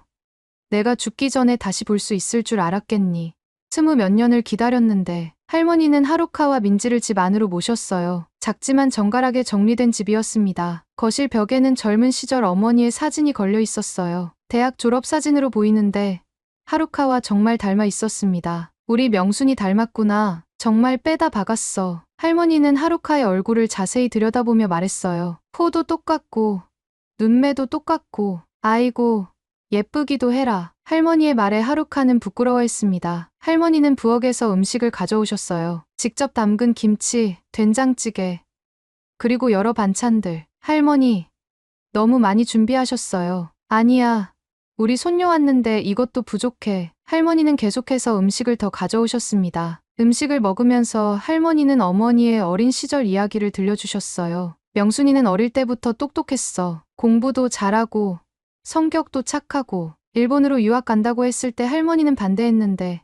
내가 죽기 전에 다시 볼 수 있을 줄 알았겠니. 20몇 년을 기다렸는데 할머니는 하루카와 민지를 집 안으로 모셨어요. 작지만 정갈하게 정리된 집이었습니다. 거실 벽에는 젊은 시절 어머니의 사진이 걸려 있었어요. 대학 졸업 사진으로 보이는데 하루카와 정말 닮아 있었습니다. 우리 명순이 닮았구나. 정말 빼다 박았어. 할머니는 하루카의 얼굴을 자세히 들여다보며 말했어요. 코도 똑같고 눈매도 똑같고 아이고 예쁘기도 해라. 할머니의 말에 하루카는 부끄러워했습니다. 할머니는 부엌에서 음식을 가져오셨어요. 직접 담근 김치, 된장찌개, 그리고 여러 반찬들. 할머니, 너무 많이 준비하셨어요. 아니야, 우리 손녀 왔는데 이것도 부족해. 할머니는 계속해서 음식을 더 가져오셨습니다. 음식을 먹으면서 할머니는 어머니의 어린 시절 이야기를 들려주셨어요. 명순이는 어릴 때부터 똑똑했어. 공부도 잘하고 성격도 착하고 일본으로 유학 간다고 했을 때 할머니는 반대했는데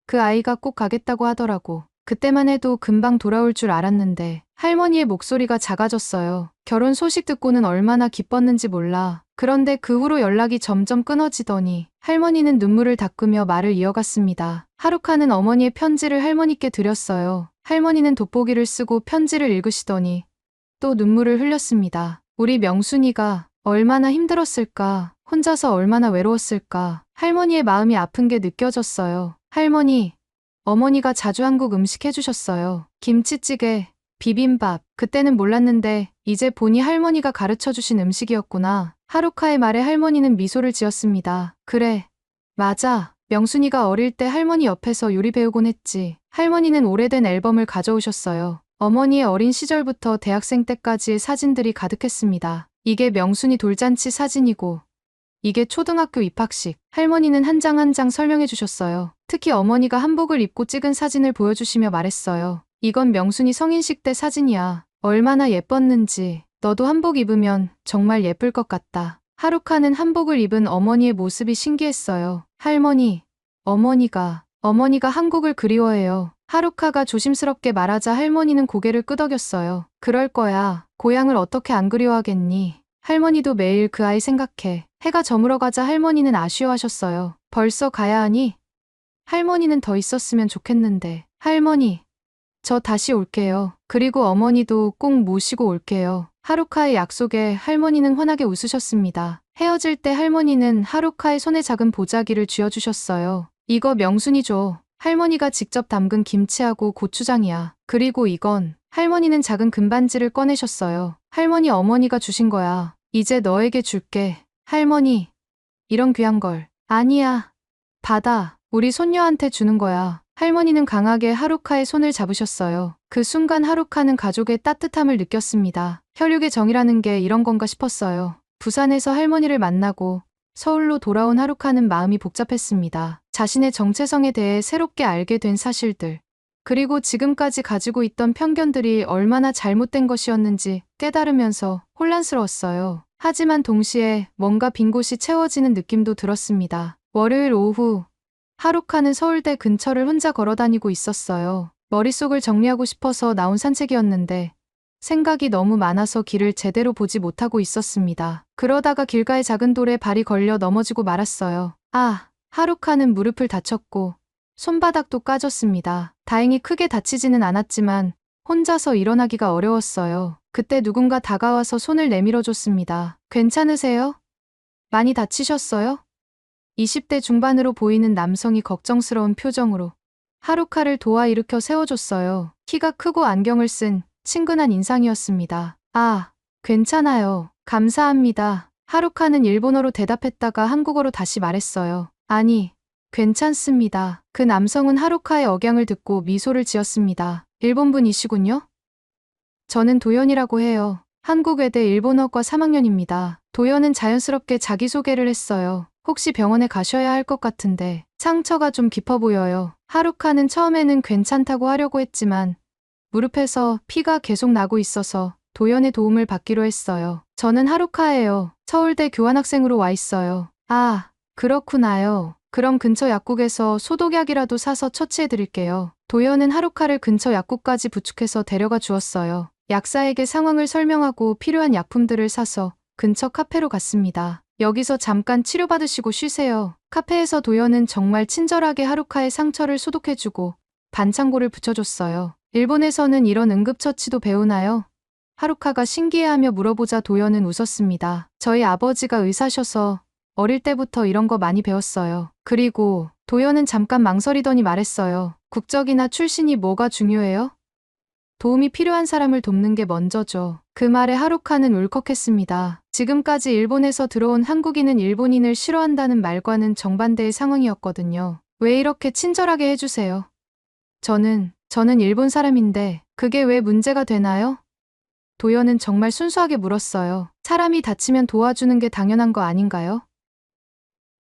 그 아이가 꼭 가겠다고 하더라고. 그때만 해도 금방 돌아올 줄 알았는데 할머니의 목소리가 작아졌어요. 결혼 소식 듣고는 얼마나 기뻤는지 몰라. 그런데 그 후로 연락이 점점 끊어지더니 할머니는 눈물을 닦으며 말을 이어갔습니다. 하루카는 어머니의 편지를 할머니께 드렸어요. 할머니는 돋보기를 쓰고 편지를 읽으시더니 또 눈물을 흘렸습니다. 우리 명순이가 얼마나 힘들었을까, 혼자서 얼마나 외로웠을까. 할머니의 마음이 아픈 게 느껴졌어요. 할머니, 어머니가 자주 한국 음식 해주셨어요. 김치찌개, 비빔밥. 그때는 몰랐는데 이제 보니 할머니가 가르쳐주신 음식이었구나. 하루카의 말에 할머니는 미소를 지었습니다. 그래, 맞아. 명순이가 어릴 때 할머니 옆에서 요리 배우곤 했지. 할머니는 오래된 앨범을 가져오셨어요. 어머니의 어린 시절부터 대학생 때까지의 사진들이 가득했습니다. 이게 명순이 돌잔치 사진이고 이게 초등학교 입학식. 할머니는 한 장 한 장 설명해 주셨어요. 특히 어머니가 한복을 입고 찍은 사진을 보여주시며 말했어요. 이건 명순이 성인식 때 사진이야. 얼마나 예뻤는지. 너도 한복 입으면 정말 예쁠 것 같다. 하루카는 한복을 입은 어머니의 모습이 신기했어요. 할머니, 어머니가 한국을 그리워해요. 하루카가 조심스럽게 말하자 할머니는 고개를 끄덕였어요. 그럴 거야. 고향을 어떻게 안 그리워하겠니? 할머니도 매일 그 아이 생각해. 해가 저물어가자 할머니는 아쉬워하셨어요. 벌써 가야 하니? 할머니는 더 있었으면 좋겠는데. 할머니, 저 다시 올게요. 그리고 어머니도 꼭 모시고 올게요. 하루카의 약속에 할머니는 환하게 웃으셨습니다. 헤어질 때 할머니는 하루카의 손에 작은 보자기를 쥐어주셨어요. 이거 명순이 줘. 할머니가 직접 담근 김치하고 고추장이야. 그리고 이건 할머니는 작은 금반지를 꺼내셨어요. 할머니 어머니가 주신 거야. 이제 너에게 줄게. 할머니, 이런 귀한 걸. 아니야. 받아. 우리 손녀한테 주는 거야. 할머니는 강하게 하루카의 손을 잡으셨어요. 그 순간 하루카는 가족의 따뜻함을 느꼈습니다. 혈육의 정이라는 게 이런 건가 싶었어요. 부산에서 할머니를 만나고 서울로 돌아온 하루카는 마음이 복잡했습니다. 자신의 정체성에 대해 새롭게 알게 된 사실들, 그리고 지금까지 가지고 있던 편견들이 얼마나 잘못된 것이었는지 깨달으면서 혼란스러웠어요. 하지만 동시에 뭔가 빈 곳이 채워지는 느낌도 들었습니다. 월요일 오후, 하루카는 서울대 근처를 혼자 걸어다니고 있었어요. 머릿속을 정리하고 싶어서 나온 산책이었는데 생각이 너무 많아서 길을 제대로 보지 못하고 있었습니다. 그러다가 길가의 작은 돌에 발이 걸려 넘어지고 말았어요. 하루카는 무릎을 다쳤고 손바닥도 까졌습니다. 다행히 크게 다치지는 않았지만 혼자서 일어나기가 어려웠어요. 그때 누군가 다가와서 손을 내밀어줬습니다. 괜찮으세요? 많이 다치셨어요? 20대 중반으로 보이는 남성이 걱정스러운 표정으로 하루카를 도와 일으켜 세워줬어요. 키가 크고 안경을 쓴 친근한 인상이었습니다. 괜찮아요. 감사합니다. 하루카는 일본어로 대답했다가 한국어로 다시 말했어요. 아니, 괜찮습니다. 그 남성은 하루카의 억양을 듣고 미소를 지었습니다. 일본분이시군요? 저는 도연이라고 해요. 한국외대 일본어과 3학년입니다. 도연은 자연스럽게 자기소개를 했어요. 혹시 병원에 가셔야 할 것 같은데 상처가 좀 깊어 보여요. 하루카는 처음에는 괜찮다고 하려고 했지만 무릎에서 피가 계속 나고 있어서 도연의 도움을 받기로 했어요. 저는 하루카예요. 서울대 교환학생으로 와 있어요. 그렇구나요. 그럼 근처 약국에서 소독약이라도 사서 처치해 드릴게요. 도연은 하루카를 근처 약국까지 부축해서 데려가 주었어요. 약사에게 상황을 설명하고 필요한 약품들을 사서 근처 카페로 갔습니다. 여기서 잠깐 치료받으시고 쉬세요. 카페에서 도연은 정말 친절하게 하루카의 상처를 소독해주고 반창고를 붙여줬어요. 일본에서는 이런 응급처치도 배우나요? 하루카가 신기해하며 물어보자 도연은 웃었습니다. 저희 아버지가 의사셔서 어릴 때부터 이런 거 많이 배웠어요. 그리고 도연은 잠깐 망설이더니 말했어요. 국적이나 출신이 뭐가 중요해요? 도움이 필요한 사람을 돕는 게 먼저죠. 그 말에 하루카는 울컥했습니다. 지금까지 일본에서 들어온 한국인은 일본인을 싫어한다는 말과는 정반대의 상황이었거든요. 왜 이렇게 친절하게 해주세요? 저는 일본 사람인데 그게 왜 문제가 되나요? 도연은 정말 순수하게 물었어요. 사람이 다치면 도와주는 게 당연한 거 아닌가요?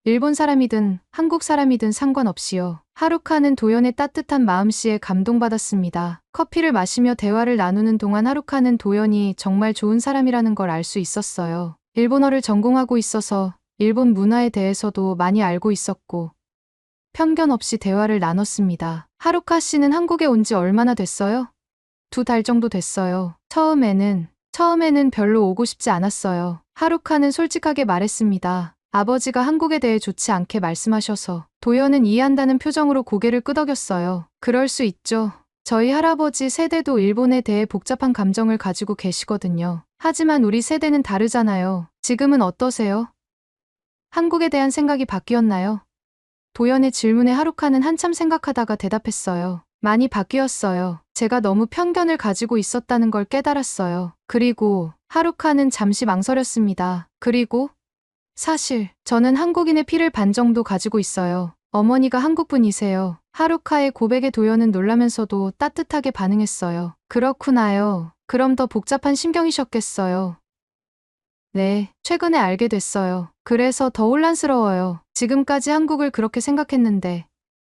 일본 사람이든 한국 사람이든 상관없이요. 하루카는 도연의 따뜻한 마음씨에 감동받았습니다. 커피를 마시며 대화를 나누는 동안 하루카는 도연이 정말 좋은 사람이라는 걸 알 수 있었어요. 일본어를 전공하고 있어서 일본 문화에 대해서도 많이 알고 있었고 편견 없이 대화를 나눴습니다. 하루카 씨는 한국에 온 지 얼마나 됐어요? 2달 정도 됐어요. 처음에는 별로 오고 싶지 않았어요. 하루카는 솔직하게 말했습니다. 아버지가 한국에 대해 좋지 않게 말씀하셔서. 도연은 이해한다는 표정으로 고개를 끄덕였어요. 그럴 수 있죠. 저희 할아버지 세대도 일본에 대해 복잡한 감정을 가지고 계시거든요. 하지만 우리 세대는 다르잖아요. 지금은 어떠세요? 한국에 대한 생각이 바뀌었나요? 도연의 질문에 하루카는 한참 생각하다가 대답했어요. 많이 바뀌었어요. 제가 너무 편견을 가지고 있었다는 걸 깨달았어요. 그리고 하루카는 잠시 망설였습니다. 그리고 사실 저는 한국인의 피를 반 정도 가지고 있어요. 어머니가 한국분이세요. 하루카의 고백에 도연은 놀라면서도 따뜻하게 반응했어요. 그렇구나요. 그럼 더 복잡한 심경이셨겠어요. 네, 최근에 알게 됐어요. 그래서 더 혼란스러워요. 지금까지 한국을 그렇게 생각했는데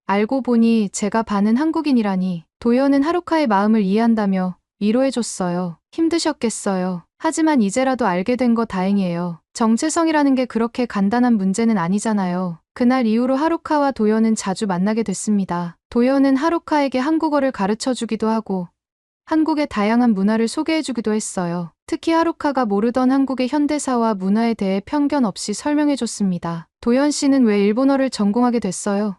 알고 보니 제가 반은 한국인이라니. 도연은 하루카의 마음을 이해한다며 위로해줬어요. 힘드셨겠어요. 하지만 이제라도 알게 된 거 다행이에요. 정체성이라는 게 그렇게 간단한 문제는 아니잖아요. 그날 이후로 하루카와 도연은 자주 만나게 됐습니다. 도연은 하루카에게 한국어를 가르쳐 주기도 하고 한국의 다양한 문화를 소개해주기도 했어요. 특히 하루카가 모르던 한국의 현대사와 문화에 대해 편견 없이 설명해줬습니다. 도연 씨는 왜 일본어를 전공하게 됐어요?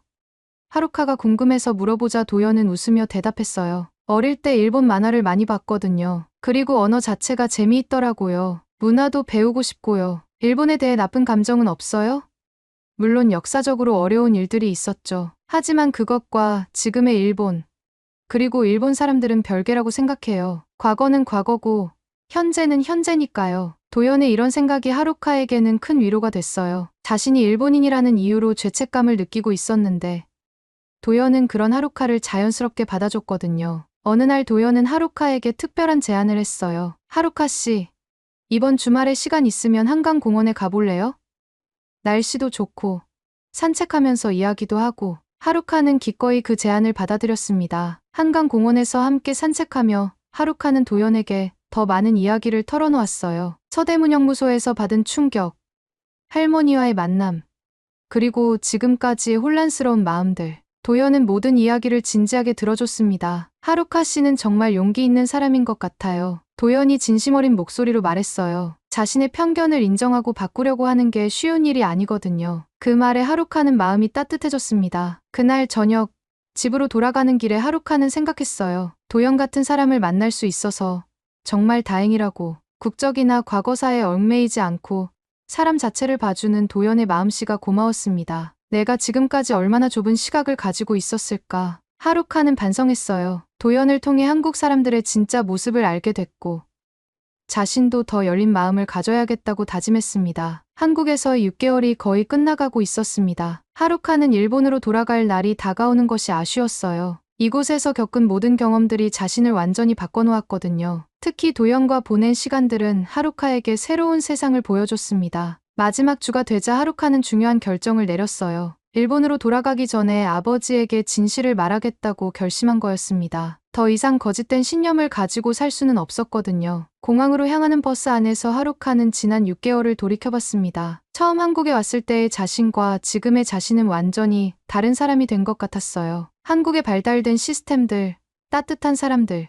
하루카가 궁금해서 물어보자 도연은 웃으며 대답했어요. 어릴 때 일본 만화를 많이 봤거든요. 그리고 언어 자체가 재미있더라고요. 문화도 배우고 싶고요. 일본에 대해 나쁜 감정은 없어요? 물론 역사적으로 어려운 일들이 있었죠. 하지만 그것과 지금의 일본, 그리고 일본 사람들은 별개라고 생각해요. 과거는 과거고 현재는 현재니까요. 도연의 이런 생각이 하루카에게는 큰 위로가 됐어요. 자신이 일본인이라는 이유로 죄책감을 느끼고 있었는데 도연은 그런 하루카를 자연스럽게 받아줬거든요. 어느 날 도연은 하루카에게 특별한 제안을 했어요. 하루카 씨, 이번 주말에 시간 있으면 한강공원에 가볼래요? 날씨도 좋고 산책하면서 이야기도 하고. 하루카는 기꺼이 그 제안을 받아들였습니다. 한강공원에서 함께 산책하며 하루카는 도연에게 더 많은 이야기를 털어놓았어요. 서대문형무소에서 받은 충격, 할머니와의 만남, 그리고 지금까지의 혼란스러운 마음들. 도연은 모든 이야기를 진지하게 들어줬습니다. 하루카 씨는 정말 용기 있는 사람인 것 같아요. 도연이 진심 어린 목소리로 말했어요. 자신의 편견을 인정하고 바꾸려고 하는 게 쉬운 일이 아니거든요. 그 말에 하루카는 마음이 따뜻해졌습니다. 그날 저녁, 집으로 돌아가는 길에 하루카는 생각했어요. 도연 같은 사람을 만날 수 있어서 정말 다행이라고. 국적이나 과거사에 얽매이지 않고 사람 자체를 봐주는 도연의 마음씨가 고마웠습니다. 내가 지금까지 얼마나 좁은 시각을 가지고 있었을까. 하루카는 반성했어요. 도연을 통해 한국 사람들의 진짜 모습을 알게 됐고 자신도 더 열린 마음을 가져야겠다고 다짐했습니다. 한국에서의 6개월이 거의 끝나가고 있었습니다. 하루카는 일본으로 돌아갈 날이 다가오는 것이 아쉬웠어요. 이곳에서 겪은 모든 경험들이 자신을 완전히 바꿔놓았거든요. 특히 도연과 보낸 시간들은 하루카에게 새로운 세상을 보여줬습니다. 마지막 주가 되자 하루카는 중요한 결정을 내렸어요. 일본으로 돌아가기 전에 아버지에게 진실을 말하겠다고 결심한 거였습니다. 더 이상 거짓된 신념을 가지고 살 수는 없었거든요. 공항으로 향하는 버스 안에서 하루카는 지난 6개월을 돌이켜봤습니다. 처음 한국에 왔을 때의 자신과 지금의 자신은 완전히 다른 사람이 된 것 같았어요. 한국에 발달된 시스템들, 따뜻한 사람들,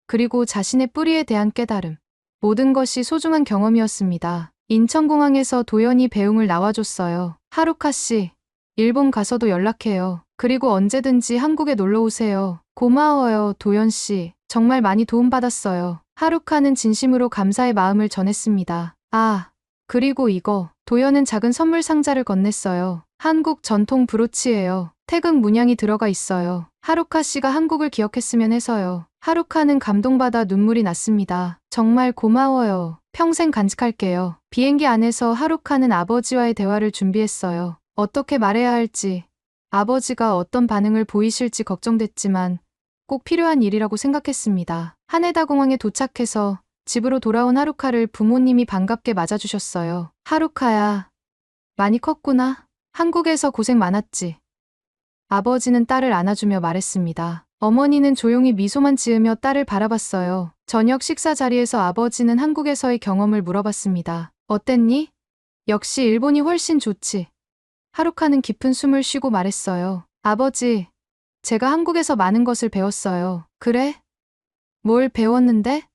그리고 자신의 뿌리에 대한 깨달음. 모든 것이 소중한 경험이었습니다. 인천공항에서 도연이 배웅을 나와줬어요. 하루카 씨, 일본 가서도 연락해요. 그리고 언제든지 한국에 놀러 오세요. 고마워요, 도연 씨. 정말 많이 도움받았어요. 하루카는 진심으로 감사의 마음을 전했습니다. 아, 그리고 이거. 도연은 작은 선물 상자를 건넸어요. 한국 전통 브로치예요. 태극 문양이 들어가 있어요. 하루카 씨가 한국을 기억했으면 해서요. 하루카는 감동받아 눈물이 났습니다. 정말 고마워요. 평생 간직할게요. 비행기 안에서 하루카는 아버지와의 대화를 준비했어요. 어떻게 말해야 할지, 아버지가 어떤 반응을 보이실지 걱정됐지만 꼭 필요한 일이라고 생각했습니다. 하네다 공항에 도착해서 집으로 돌아온 하루카를 부모님이 반갑게 맞아주셨어요. 하루카야, 많이 컸구나. 한국에서 고생 많았지. 아버지는 딸을 안아주며 말했습니다. 어머니는 조용히 미소만 지으며 딸을 바라봤어요. 저녁 식사 자리에서 아버지는 한국에서의 경험을 물어봤습니다. 어땠니? 역시 일본이 훨씬 좋지. 하루카는 깊은 숨을 쉬고 말했어요. 아버지, 제가 한국에서 많은 것을 배웠어요. 그래? 뭘 배웠는데?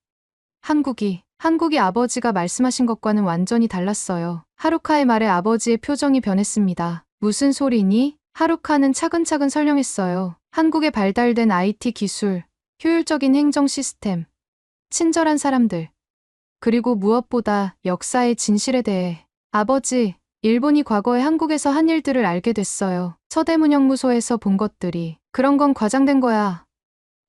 한국이 아버지가 말씀하신 것과는 완전히 달랐어요. 하루카의 말에 아버지의 표정이 변했습니다. 무슨 소리니? 하루카는 차근차근 설명했어요. 한국에 발달된 IT 기술, 효율적인 행정 시스템, 친절한 사람들, 그리고 무엇보다 역사의 진실에 대해. 아버지, 일본이 과거에 한국에서 한 일들을 알게 됐어요. 서대문형무소에서 본 것들이. 그런 건 과장된 거야.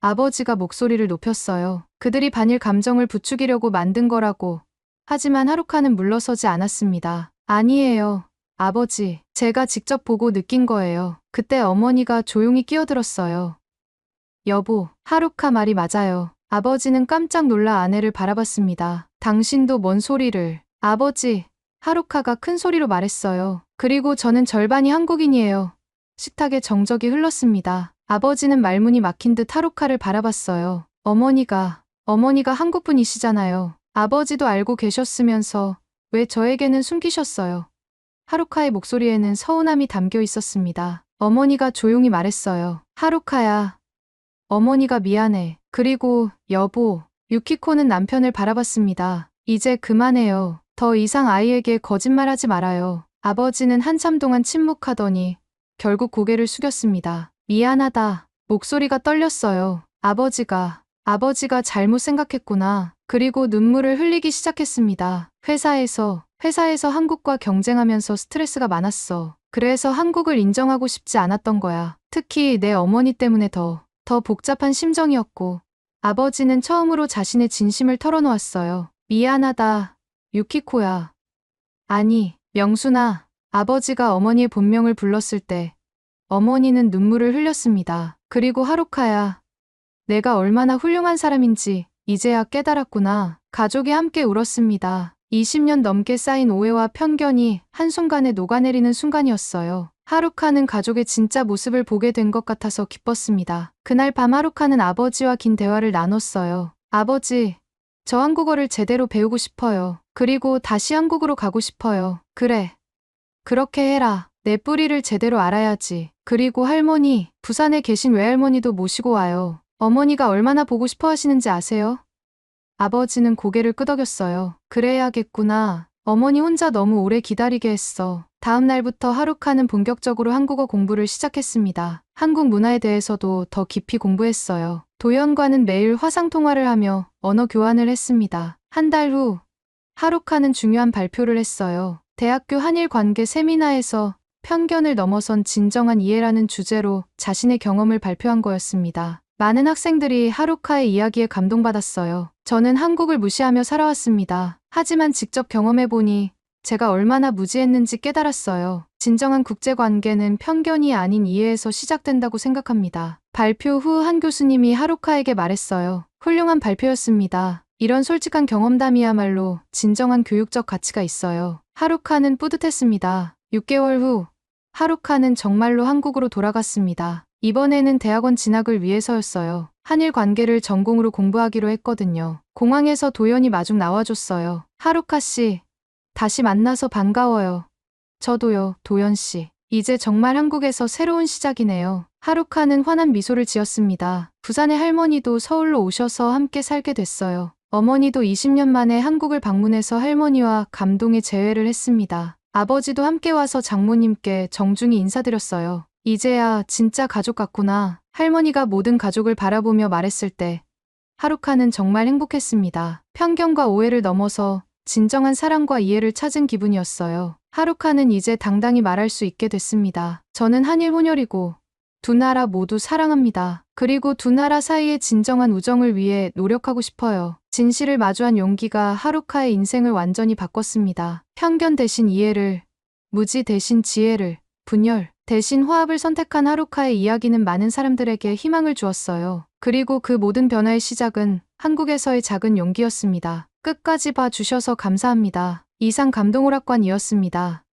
아버지가 목소리를 높였어요. 그들이 반일 감정을 부추기려고 만든 거라고. 하지만 하루카는 물러서지 않았습니다. 아니에요. 아버지, 제가 직접 보고 느낀 거예요. 그때 어머니가 조용히 끼어들었어요. 여보, 하루카 말이 맞아요. 아버지는 깜짝 놀라 아내를 바라봤습니다. 당신도 뭔 소리를. 아버지, 하루카가 큰 소리로 말했어요. 그리고 저는 절반이 한국인이에요. 식탁에 정적이 흘렀습니다. 아버지는 말문이 막힌 듯 하루카를 바라봤어요. 어머니가 한국분이시잖아요. 아버지도 알고 계셨으면서 왜 저에게는 숨기셨어요? 하루카의 목소리에는 서운함이 담겨 있었습니다. 어머니가 조용히 말했어요. 하루카야, 어머니가 미안해. 그리고 여보, 유키코는 남편을 바라봤습니다. 이제 그만해요. 더 이상 아이에게 거짓말하지 말아요. 아버지는 한참 동안 침묵하더니 결국 고개를 숙였습니다. 미안하다. 목소리가 떨렸어요. 아버지가 잘못 생각했구나. 그리고 눈물을 흘리기 시작했습니다. 회사에서 한국과 경쟁하면서 스트레스가 많았어. 그래서 한국을 인정하고 싶지 않았던 거야. 특히 내 어머니 때문에 더 복잡한 심정이었고, 아버지는 처음으로 자신의 진심을 털어놓았어요. 미안하다, 유키코야. 아니, 명순아. 아버지가 어머니의 본명을 불렀을 때 어머니는 눈물을 흘렸습니다. 그리고 하루카야, 내가 얼마나 훌륭한 사람인지 이제야 깨달았구나. 가족이 함께 울었습니다. 20년 넘게 쌓인 오해와 편견이 한순간에 녹아내리는 순간이었어요. 하루카는 가족의 진짜 모습을 보게 된 것 같아서 기뻤습니다. 그날 밤 하루카는 아버지와 긴 대화를 나눴어요. 아버지, 저 한국어를 제대로 배우고 싶어요. 그리고 다시 한국으로 가고 싶어요. 그래. 그렇게 해라. 내 뿌리를 제대로 알아야지. 그리고 할머니, 부산에 계신 외할머니도 모시고 와요. 어머니가 얼마나 보고 싶어 하시는지 아세요? 아버지는 고개를 끄덕였어요. 그래야겠구나. 어머니 혼자 너무 오래 기다리게 했어. 다음 날부터 하루카는 본격적으로 한국어 공부를 시작했습니다. 한국 문화에 대해서도 더 깊이 공부했어요. 도연과는 매일 화상통화를 하며 언어 교환을 했습니다. 한 달 후, 하루카는 중요한 발표를 했어요. 대학교 한일 관계 세미나에서 편견을 넘어선 진정한 이해라는 주제로 자신의 경험을 발표한 거였습니다. 많은 학생들이 하루카의 이야기에 감동받았어요. 저는 한국을 무시하며 살아왔습니다. 하지만 직접 경험해보니 제가 얼마나 무지했는지 깨달았어요. 진정한 국제관계는 편견이 아닌 이해에서 시작된다고 생각합니다. 발표 후 한 교수님이 하루카에게 말했어요. 훌륭한 발표였습니다. 이런 솔직한 경험담이야말로 진정한 교육적 가치가 있어요. 하루카는 뿌듯했습니다. 6개월 후, 하루카는 정말로 한국으로 돌아갔습니다. 이번에는 대학원 진학을 위해서였어요. 한일 관계를 전공으로 공부하기로 했거든요. 공항에서 도연이 마중 나와줬어요. 하루카 씨, 다시 만나서 반가워요. 저도요, 도연 씨. 이제 정말 한국에서 새로운 시작이네요. 하루카는 환한 미소를 지었습니다. 부산의 할머니도 서울로 오셔서 함께 살게 됐어요. 어머니도 20년 만에 한국을 방문해서 할머니와 감동의 재회를 했습니다. 아버지도 함께 와서 장모님께 정중히 인사드렸어요. 이제야 진짜 가족 같구나. 할머니가 모든 가족을 바라보며 말했을 때 하루카는 정말 행복했습니다. 편견과 오해를 넘어서 진정한 사랑과 이해를 찾은 기분이었어요. 하루카는 이제 당당히 말할 수 있게 됐습니다. 저는 한일 혼혈이고 두 나라 모두 사랑합니다. 그리고 두 나라 사이의 진정한 우정을 위해 노력하고 싶어요. 진실을 마주한 용기가 하루카의 인생을 완전히 바꿨습니다. 편견 대신 이해를, 무지 대신 지혜를, 분열 대신 화합을 선택한 하루카의 이야기는 많은 사람들에게 희망을 주었어요. 그리고 그 모든 변화의 시작은 한국에서의 작은 용기였습니다. 끝까지 봐주셔서 감사합니다. 이상 감동오락관이었습니다.